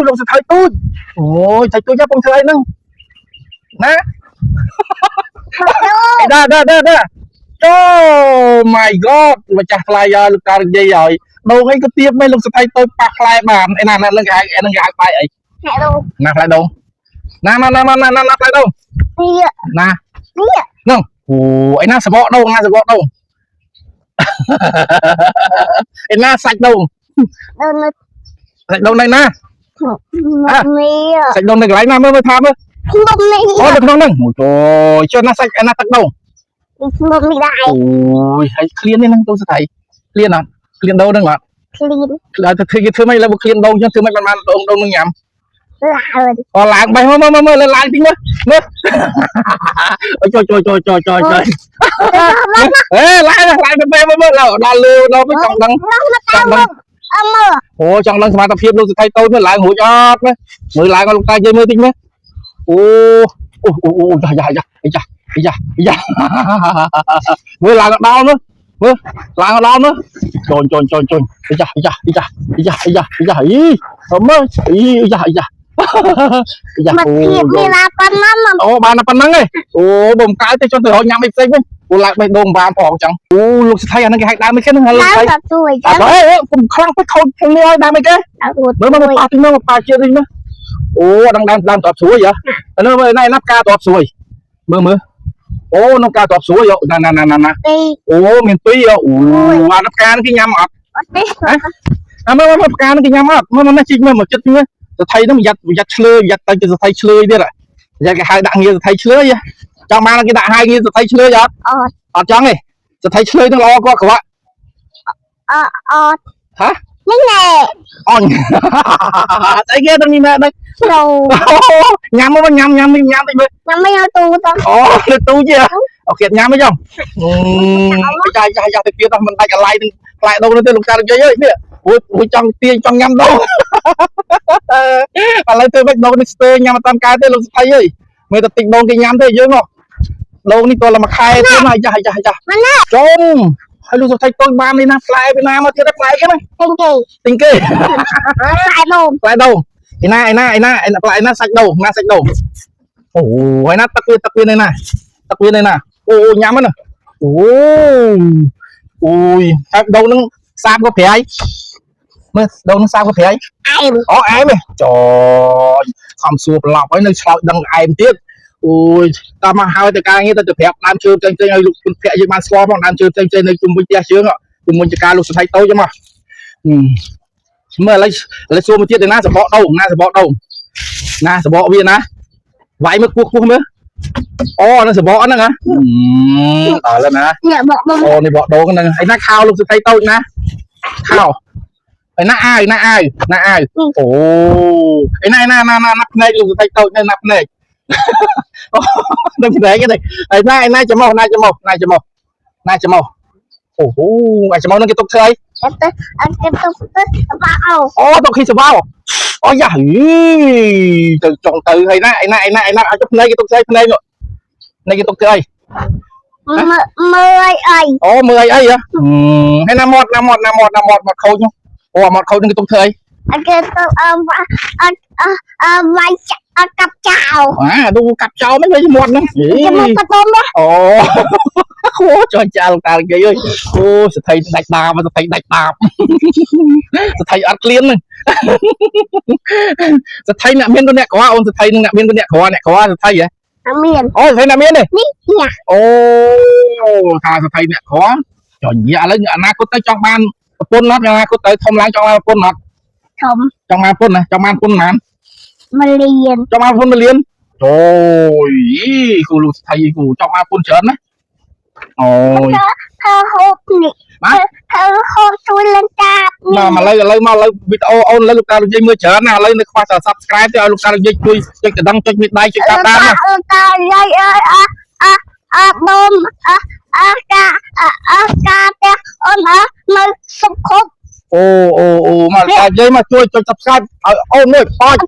លោកសថៃទូចអូយថៃទូចបងធ្វើអីហ្នឹងណាដាអូ my god ម្ចាស់ថ្លៃឲ្យលោកតានិយាយឲ្យដងអីក៏ទៀបមិនលោកសថៃទូចប៉ះផ្លែបានឯណាហ្នឹងគេហៅហ្នឹងគេហៅផ្លែអីណាផ្លែដងណាផ្លែដងណាណាហ្នឹងអូឯណាសបកដងណាសបកដងឯណាសាច់ដងសាច់ដងនៅណាសាច់ដងនៅកន្លែងណាមើលថាមើលអូនៅក្នុងហ្នឹងអូយចុះណាសាច់ឯណាទឹកដងមិនដែរអូយហើយឃ្លាននេះហ្នឹងទូសថៃឃ្លានអត់ឃ្លានដងហ្នឹងអត់ឃ្លានដល់ទៅគេធ្វើម៉េចឡើយបើឃ្លានដងចឹងធ្វើម៉េចបានដងនឹងញ៉ាំអូឡើងបេះមើលឡើងតិចមើលអូយចុយអេឡើងទៅបេះមើលដល់លឺដល់ទៅចង់ដឹងអូចង់ដឹងសមត្ថភាពលោកសថៃតូចមើលឡើងរួចអត់មើលឡើងឲ្យលោកតានិយាយមើលតិចមើលអូយ៉ាមើលឡើងដល់មើលឡើងដល់មើលចុញយ៉ាអីមើលយ៉ាមកទៀតមានឡាប៉ុណ្ណឹងអូបានតែប៉ុណ្្នឹងឯងអូបំកើទៅចុះទៅរកញ៉ាំអីផ្សេងវិញអូឡើងបេះដូងបានផងចឹងអូលោកសថៃអាហ្នឹងគេហៅដើមអីគេហ្នឹងលោកសថៃជួយចឹងអេខ្ញុំខ្លាំងទៅខូចខាងនេះឲ្យដើមអីគេមើលប៉ាទីនោះប៉ាជាតិនេះមើលអូដល់ដើមតបស្រួយហ៎អានោះមើលណាផ្កាតបស្រួយមើលអូនោះផ្កាតបស្រួយណាអូមានពីរអូអានោះផ្កានេះគេញ៉ាំអត់អាមើលផ្កានេះគេញ៉ាំអត់មើលណាជីកមើលមកចិត្តមើលសថៃហ្នឹងប្រយ័ត្នឆ្លើយប្រយ័ត្នទៅជាសថៃឆ្លើយទៀតប្រយ័ត្នគេហៅដាក់ងារសថៃឆ្លើយចង់បានគេដាក់ហៅងារសថៃឆ្លើយអត់ចង់ទេសថៃឆ្លើយហ្នឹងល្អគាត់ក្រវ៉ាក់អត់ហ៎នេះណែអញស្អីគេទៅនេះណែនេះញ៉ាំមកញ៉ាំតិចមើលញ៉ាំមិនឲ្យទូទៅអូលើទូជាអូគេញ៉ាំអីចឹងយ៉ាទៅទៀតមិនដាច់អាឡៃនឹងផ្លែដូងនេះទៅលោកតានិយាយអើយនេះអូចង់ទាញចង់ញ៉ាំដូងឥឡូវធ្វើមិនដូងនេះស្ទើញ៉ាំអត់តានកែទេលោកស្ថៃអើយមើលតែតិចដូងគេញ៉ាំទេយើងដូងនេះតើមួយខែទេណាយ៉ាចុងហើយលោកស្ថៃតូចបាននេះណាផ្លែពីណាមកទៀតផ្លែគេណាទិញគេផ្លែដូងឯណាផ្លែណាសាច់ដូងណាសាច់ដូងអូហើយណាទឹកវានៅណាអូញ៉ាំណាអូយហើយដូងនឹងសាបក៏ប្រៃមើលដូងនឹងសាបក៏ប្រៃអូអែមចោយខំសួរប្រឡប់ហើយនៅឆ្លោតដឹងអែមទៀតអូយតាមមកហើយទៅការងារទៅប្រាប់ដើមជើងផ្សេងឲ្យលោកភ័ក្រយើងបានស្គាល់ផងដើមជើងផ្សេងនៅជុំវិញផ្ទះជើងជុំវិញចការលោកសថៃតូចមកមើលឥឡូវសួរមកទៀតទៅណាសបកដូងណាសបកវាណាវាយមើលគោះមើលអូនឹងសបកហ្នឹងហ៎ដល់ហើយណាអូនេះបកដូងហ្នឹងឯណាខោលោកសថៃតូចណាខោឯណាអាវអូឯណាភ្នែកលោកសថៃតូចនៅណាភ្នែកនឹងភ្នែកទេឯណាច្រមុះអូអាចច្រមុះនឹងគេទុកធ្វើអីគេទុកសបាអូទុកขี้សបាអូយ៉ាទៅចង់ទៅហើយណាឯណាឲ្យចុះភ្នែកគេទុកធ្វើអីភ្នែកនោះនេះគេទុកធ្វើអីមើលអីអូមើលអីហ៎ហើយណាមាត់ខូចនោះអូមាត់ខូចនឹងគេទុកធ្វើអីគេទុកវាយកាប់ចោលទូកាប់ចោលមិនវាមាត់ហ្នឹងគេមកបតុមអូខូចចោលតាគេអើយអូសថៃដាច់ដាបសថៃអត់ក្លៀនហ្នឹងសថៃអ្នកមានក៏អ្នកក្រអូនសថៃនឹងអ្នកមានក៏អ្នកក្រសថៃហ៎មានអូសថៃអ្នកមានទេនេះអូថាសថៃអ្នកក្រចុញឥឡូវអនាគតទៅចង់បានប្រពន្ធអត់អនាគតទៅធំឡើងចង់បានប្រពន្ធអត់ចង់បានប្រពន្ធណាចង់បានប្រពន្ធប៉ុន្មាន1,000,000ចង់បានប្រពន្ធ1,000,000អូយគូលោកស្ថៃគូចង់បានប្រពន្ធច្រើនណាអូយធ្វើហូបនេះធ្វើហូបជួយលង្កាមកឥឡូវវីដេអូអូនឥឡូវលោកតានិយាយមើលច្រើនណាឥឡូវនៅខ្វះតែ Subscribe ទេឲ្យលោកតានិយាយជួយចុចកណ្ដឹងចុចមេដៃចុចតាមដានណាលោកតានិយាយដុំកាផ្ទះអូននៅសុខខុបអូមកតានិយាយមកជួយចុច Subscribe ឲ្យអូនមួយប៉ាច់